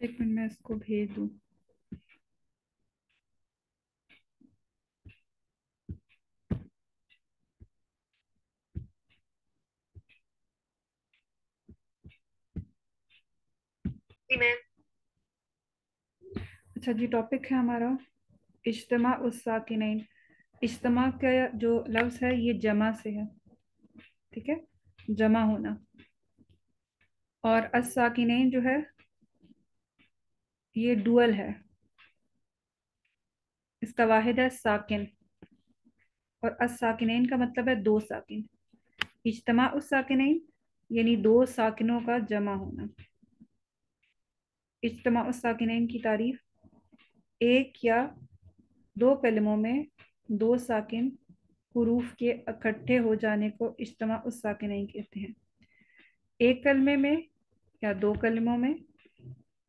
एक मिनट मैं इसको भेज दूँ। जी मैम। अच्छा जी, टॉपिक है हमारा इज्तिमा उस साकिनैन। इज्तिमा का जो लफ्ज़ है ये जमा से है, ठीक है, जमा होना। और अस साकिनैन जो है ये डुअल है, इसका वाहिद है साकिन। और अस साकिनैन का मतलब है दो साकिन। इज्तिमा उस साकिनैन यानी दो साकिनों का जमा होना। इज्तिमा उस साकिनैन की तारीफ, एक या दो कलमों में दो साकिन हुरूफ के इकट्ठे हो जाने को इज्तिमा उस साकिनैन कहते हैं। एक कलमे में या दो कलमों में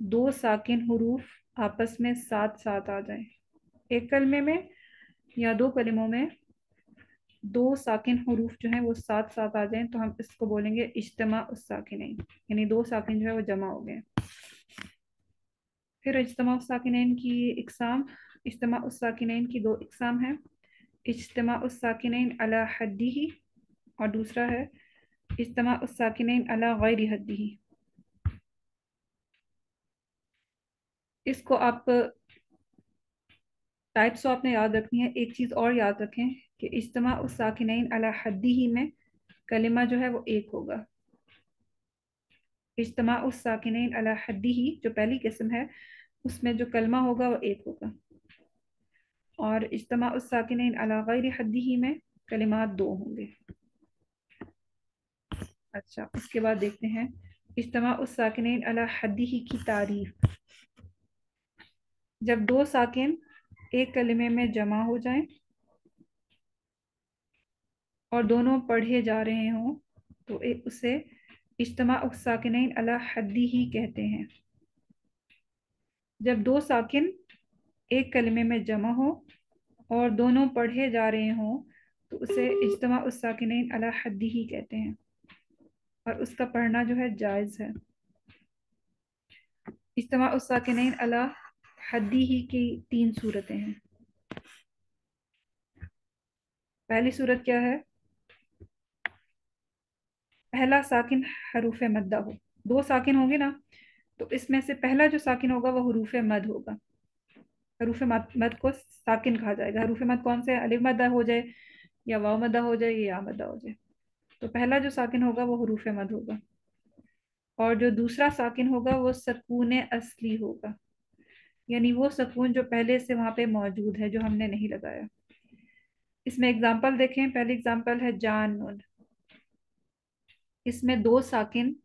दो साकिन हुरूफ आपस में साथ साथ आ जाएं। एक कलमे में या दो कलमों में दो साकिन हुरूफ जो हैं वो साथ साथ आ जाएं तो हम इसको बोलेंगे इज्तिमा उस साकिनैन, यानी दो साकिन जो है वो जमा हो गए। फिर इज्तिमा उस साकिनैन की इकसाम। इज्तिमा उस साकिनैन की दो इकसाम हैं। इज्तिमा उस साकिनैन अला हद्दिही और दूसरा है इज्तिमा उस साकिनैन अला गैरि हद्दिही। इसको आप टाइप्स तो आपने याद रखनी है। एक चीज़ और याद रखें कि इज्तिमा उस साकिनैन अला हद्दिही में कलिमा जो है वो एक होगा। इज्तिमा उस साकिनैन अला हद्दिही जो पहली किस्म है उसमें जो कलमा होगा वो एक होगा। और इज्तिमा उस साकिनैन अला गैरि हद्दिही में कलिमात दो होंगे। अच्छा, उसके बाद देखते हैं इज्तिमा उस साकिनैन अला हद्दिही की तारीफ। जब दो साकिन एक कलिमे में जमा हो जाएं और दोनों पढ़े जा रहे हों तो उसे इज्तिमा उस साकिनैन अला हद्दिही कहते हैं। जब दो साकिन एक कलिमे में जमा हो और दोनों पढ़े जा रहे हों तो उसे इज्तिमा उस साकिनैन अला हद्दिही कहते हैं। और उसका पढ़ना जो है जायज़ है। इज्तिमा उस साकिनैन अला हद्दिही की तीन सूरतें हैं। पहली सूरत क्या है? पहला साकिन हरूफ मद्दा हो। दो साकिन होंगे ना, तो इसमें से पहला जो साकिन होगा वो हरूफ मद होगा। हरूफ मद को साकिन कहा जाएगा। हरूफ मद कौन से हैं? अलिफ मद्दा हो जाए या वाव मद्दा हो जाए या मद्दा हो जाए। तो पहला जो साकिन होगा वो हरूफ मद होगा। और जो दूसरा साकिन होगा वो सकून असली होगा, यानी वो सकून जो पहले से वहां पे मौजूद है जो हमने नहीं लगाया। इसमें एग्जाम्पल देखें। पहली एग्जाम्पल है जान नून। इसमें दो साकिन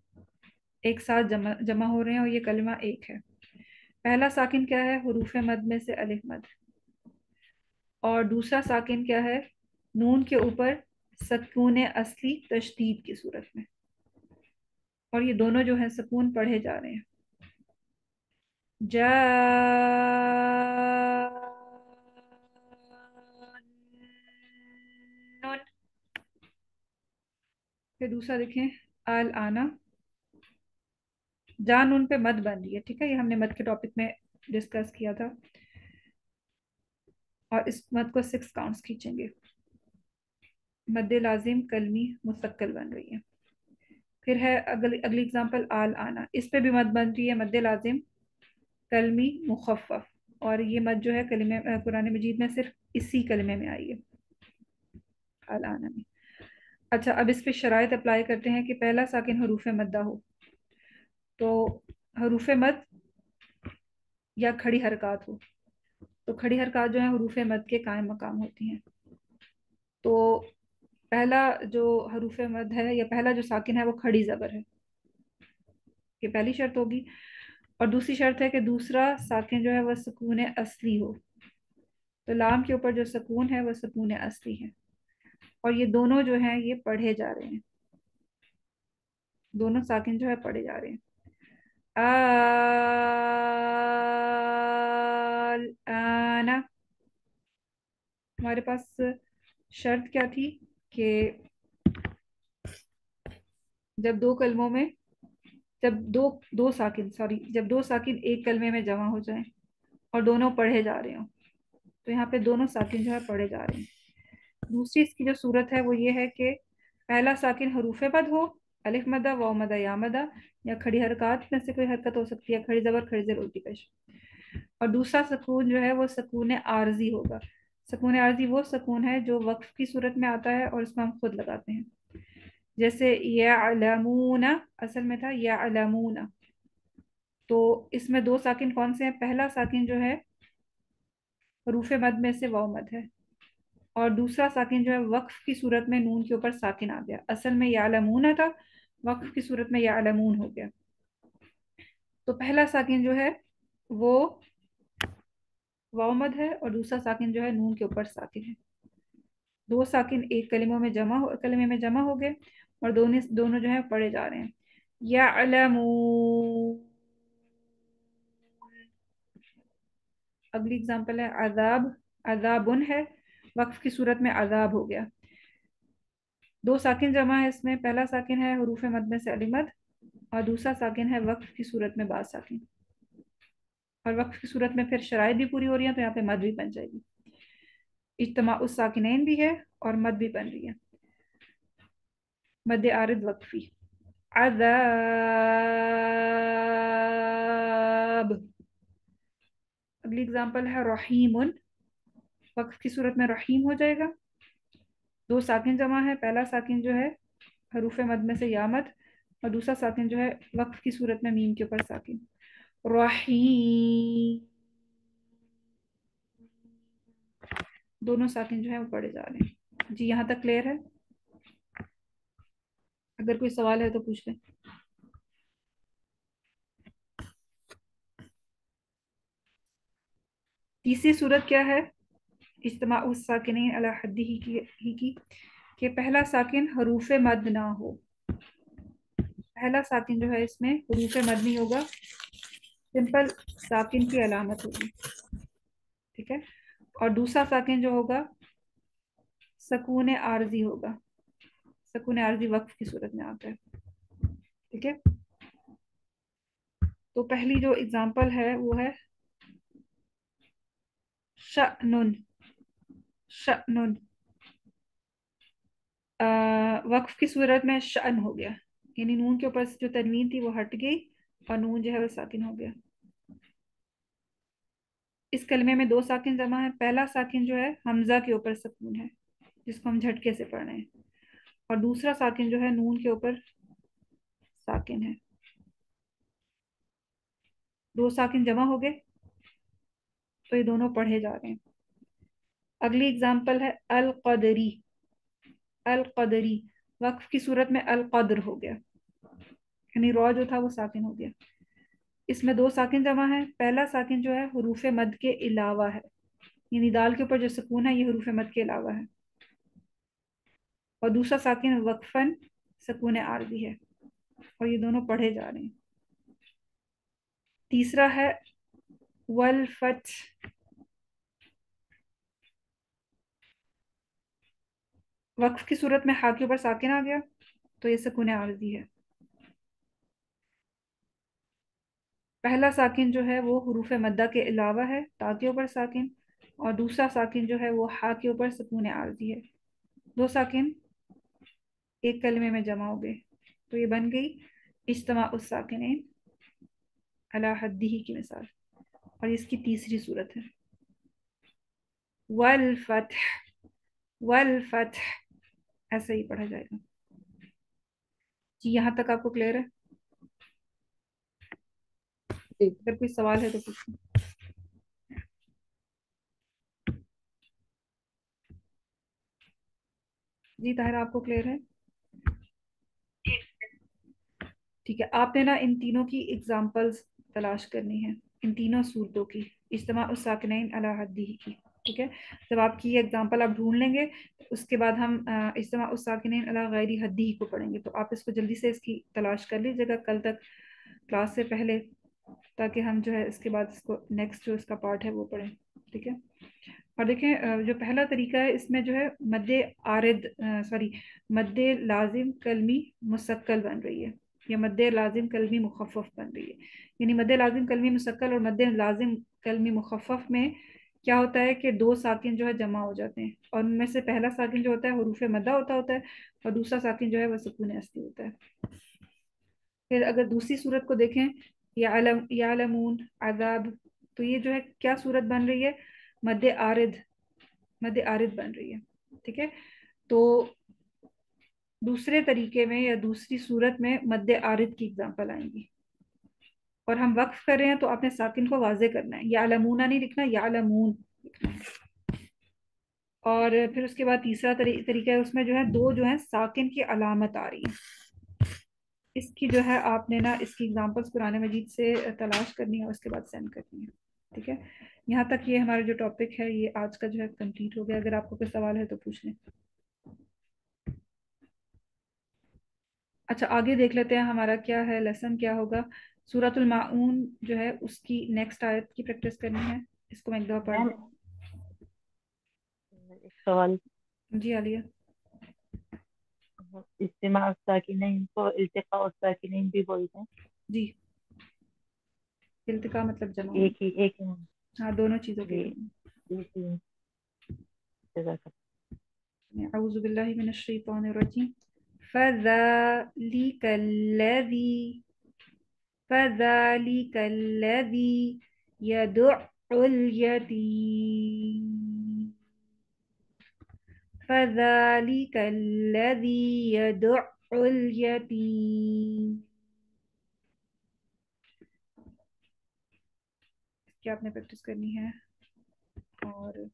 एक साथ जमा जमा हो रहे हैं और ये कलमा एक है। पहला साकिन क्या है? हुरूफ मद में से अलिफ मद। और दूसरा साकिन क्या है? नून के ऊपर सकून असली तशदीद की सूरत में। और ये दोनों जो है सकून पढ़े जा रहे हैं। जा नून। फिर दूसरा देखें, अल आना। जान उन पे मद बन रही है, ठीक है, ये हमने मद के टॉपिक में डिस्कस किया था। और इस मद को सिक्स काउंट्स खींचेंगे। मद लाजिम कलमी मुस्तक्कल बन रही है। फिर है अगली अगली एग्जांपल आल आना। इस पे भी मद बन रही है, मद लाजिम कलमी मुखफ़फ़। और ये मद जो है कलमे कुरान मजीद में सिर्फ इसी कलमे में आई है, आल आना में। अच्छा, अब इस पे शराइत अप्लाई करते हैं कि पहला साकिन हरूफ मद्दा हो। तो हरूफ मद या खड़ी हरकत हो। तो खड़ी हरकत जो है हरूफ मद के कायम मकाम होती हैं। तो पहला जो हरूफ मद है या पहला जो साकिन है वो खड़ी जबर है, ये पहली शर्त होगी। और दूसरी शर्त है कि दूसरा साकिन जो है वह सुकून असली हो। तो लाम के ऊपर जो सुकून है वह सुकून असली है। और ये दोनों जो हैं ये पढ़े जा रहे हैं। दोनों साकिन जो है पढ़े जा रहे हैं। आल आना। हमारे पास शर्त क्या थी कि जब दो कलमों में जब दो दो साकिन सॉरी जब दो साकिन एक कलमे में जमा हो जाएं और दोनों पढ़े जा रहे हो, तो यहाँ पे दोनों साकिन जो है पढ़े जा रहे हैं। दूसरी इसकी जो सूरत है वो ये है कि पहला साकिन हरूफ मद हो, अलिफ मदा, वाव मदा, या मदा, या खड़ी हरकत में से कोई हरकत हो सकती है, खड़ी जबर, खड़ी जेर, उल्टी पेश। और दूसरा सुकून जो है वो सुकून आरजी होगा। सुकून आरजी वो सुकून है जो वक्फ की सूरत में आता है और उसको हम खुद लगाते हैं। जैसे यअलमूना असल में था यअलमूना, तो इसमें दो साकिन कौन से हैं? पहला साकिन जो है हरूफ मद में से वाव मद है, और दूसरा साकिन जो है वक्फ की सूरत में नून के ऊपर साकिन आ गया। असल में यअलमूना था, वक्फ की सूरत में यअलमून हो गया। तो पहला साकिन जो है वो वाव मद है और दूसरा साकिन जो है नून के ऊपर साकिन है। दो साकिन एक कलमे में जमा हो गए और दोनों दोनों जो है पढ़े जा रहे हैं। यअलमू, अगली एग्जांपल है अजाब, अजाबुन है, वक्फ की सूरत में अजाब हो गया। दो साकिन जमा है इसमें, पहला साकिन है हरूफ मद में से अलिमद और दूसरा साकिन है वक्फ की सूरत में बा साकिन। और वक्फ की सूरत में फिर शराइत भी पूरी हो रही है, तो यहाँ पे मद भी बन जाएगी। इज्तिमा उस साकिनैन भी है और मद भी बन रही है, मद आरिद वक्फी। अज़ाब, अगली एग्जांपल है रहीमुन, वक्फ की सूरत में रहीम हो जाएगा। दो साकिन जमा है, पहला साकिन जो है हरूफ मद में से या मद और दूसरा साकिन जो है वक्फ की सूरत में मीम के ऊपर साकिन। रहीम, दोनों साकिन जो है वो पढ़े जा रहे हैं। जी यहाँ तक क्लियर है? अगर कोई सवाल है तो पूछ लें। तीसरी सूरत क्या है? इज्तिमा उस साकिनैन अला हद्दिही की कि पहला साकिन हरूफ मद ना हो। पहला साकिन जो है इसमें हरूफ मद नहीं होगा, सिंपल साकिन की अलामत होगी, ठीक है। और दूसरा साकिन जो होगा सकून आरजी होगा। सकून आरजी वक्फ की सूरत में आता है, ठीक है। तो पहली जो एग्जांपल है वो है शअनुन, शअनुन, वक्फ की सूरत में शअन हो गया, यानी नून के ऊपर जो तनवीन थी वो हट गई और नून जो है वो साकिन हो गया। इस कलमे में दो साकिन जमा है, पहला साकिन जो है हमजा के ऊपर सुकून है जिसको हम झटके से पढ़ रहे हैं, और दूसरा साकिन जो है नून के ऊपर साकिन है। दो साकिन जमा हो गए तो ये दोनों पढ़े जा रहे हैं। अगली एग्जांपल है अल कदरी, अल कदरी, वक्फ की सूरत में अल कदर हो गया, यानी रॉ जो था वो साकिन हो गया। इसमें दो साकिन जमा है, पहला साकिन जो है हरूफ मद के अलावा है, यानी दाल के ऊपर जो सुकून है ये हरूफ मद के अलावा है, और दूसरा साकिन वक्फन सुकून आरजी है, और ये दोनों पढ़े जा रहे हैं। तीसरा है वल फथ, वक्फ की सूरत में हा के ऊपर साकिन आ गया तो ये सुकून आरजी है। पहला साकिन जो है वो हरूफ मद्दा के अलावा है, ता के ऊपर साकिन, और दूसरा साकिन जो है वो हा के ऊपर सुकून आरजी है। दो साकिन एक कलमे में जमा हो गए तो ये बन गई इज्तिमा उस साकिनैन अला हद्दिही की मिसाल। और इसकी तीसरी सूरत है वल फतह, वल फतह, ऐसे ही पढ़ा जाएगा। जी यहाँ तक आपको क्लियर है? जी अगर कोई सवाल है तो पूछिए। जी ताहिरा आपको क्लियर है? ठीक है, आपने ना इन तीनों की एग्जांपल्स तलाश करनी है, इन तीनों सूरतों की, इज्तिमा उस साकिनैन अला हद्दिही की, ठीक है। जब आपकी ये एग्जांपल आप ढूंढ लेंगे तो उसके बाद हम इज्तिमा उस साकिनैन अला गैरी हद्दिही को पढ़ेंगे। तो आप इसको जल्दी से इसकी तलाश कर लीजिएगा कल तक क्लास से पहले, ताकि हम जो है इसके बाद इसको नेक्स्ट जो इसका पार्ट है वो पढ़ें, ठीक है। और देखें जो पहला तरीका है इसमें जो है मद्दे आरिद सॉरी मद्दे लाजिम कलमी मुसक्कल बन रही है, یا मद्दे लाजिम कलमी मुखफ़फ़ बन रही है। यानी मद्दे लाजिम कलमी मुसक्कल और मद्दे लाजिम कलमी मुखफ़फ़ में क्या होता है कि दो साकिन जो है जमा हो जाते हैं, और उनमें से पहला साकिन जो होता है हरूफ मद्दा होता है, और दूसरा साकिन जो है वह सुकून अस्ली होता है। फिर अगर दूसरी सूरत को देखें, यालमून अजाब, तो ये जो है क्या सूरत बन रही है, मद्दे आरिद बन रही है। ठीक है, तो दूसरे तरीके में या दूसरी सूरत में मद्दे आरिद की एग्जांपल आएंगी, और हम वक्फ कर रहे हैं तो आपने साकिन को वाजे करना है, या अलमूना नहीं लिखना, या अलमून लिखना है। और फिर उसके बाद तीसरा तरीका है, उसमें जो है दो जो है साकिन की अलामत आ रही है, इसकी जो है आपने ना इसकी एग्जांपल्स कुरान मजीद से तलाश करनी है और उसके बाद सेंड करनी है। ठीक है, यहाँ तक ये हमारा जो टॉपिक है ये आज का जो है कंप्लीट हो गया। अगर आपको कोई सवाल है तो पूछ लें। अच्छा, आगे देख लेते हैं हमारा क्या है, लेसन क्या होगा। सूरतुल माऊन जो है उसकी नेक्स्ट आयत की प्रैक्टिस करनी है। इसको मैं एक दफा पढ़ मैम, दूँ। एक सवाल। जी आलिया। इज्तिमा साकिनैन को इल्तिका साकिनैन भी बोलते हैं। जी, इल्तिका मतलब जमा होना। एक ही हाँ, दोनों चीज़ों के जी, लिए। एक ही जगह। अऊज़ु बिल्लाहि मिनश शैतानिर रजीम। फ़ज़ालिकल्लज़ी फ़ज़ालिकल्लज़ी यदुअ्उल यतीम फ़ज़ालिकल्लज़ी यदुअ्उल यतीम। क्या आपने प्रैक्टिस करनी है। और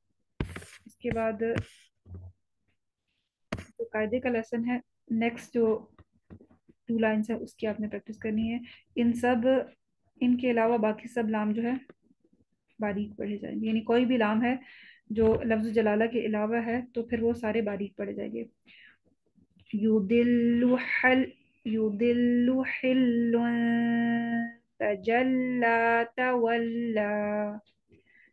इसके बाद जो कायदे का लेसन है, नेक्स्ट जो 2 लाइन्स है उसकी आपने प्रैक्टिस करनी है। इनके अलावा बाकी सब लाम जो है बारीक पढ़े जाएंगे, यानी कोई भी लाम है जो लफ्ज़ जलाला के अलावा है तो फिर वो सारे बारीक पढ़े जाएंगे। युदिल्लु हल युदिल्लु हिल्लुन तजल्ला तवल्ला।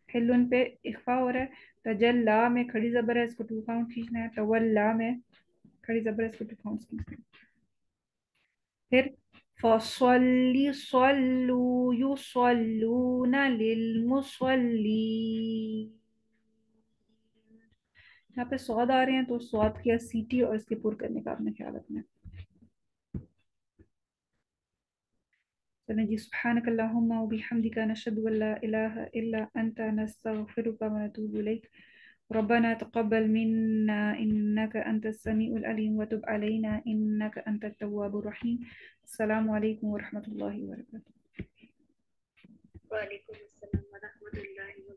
हिल्लुन पे इख्फा हो रहा है, तजल्ला में खड़ी जबर है, इसको 2 काउंट खींचना है, तवल्ला में खड़ी जबर है, इसको 2 काउंट खींचना है। फिर फसल्ली सल्लू युसल्लूना लिलमुसल्ली। यहाँ पे स्वाद आ रहे हैं तो स्वाद की सीटी और इसके पुर करने का आपने ख्याल रखना है। चलें जी, सुब्हानक अल्लाहुम्मा व बिहम्दिका नशहदु अल्ला इलाहा इल्ला अंता नस्तगफिरुका व नतूबु इलैक। रब्बना तक़ब्बल मिन्ना इन्नका अंतस समीउल अलीम व तुब अलैना इन्नका अंतत तव्वाबुर रहीम। अस्सलामु अलैकुम व रहमतुल्लाहि व बरकातुहू। वालेकुम अस्सलाम व रहमतुल्लाहि व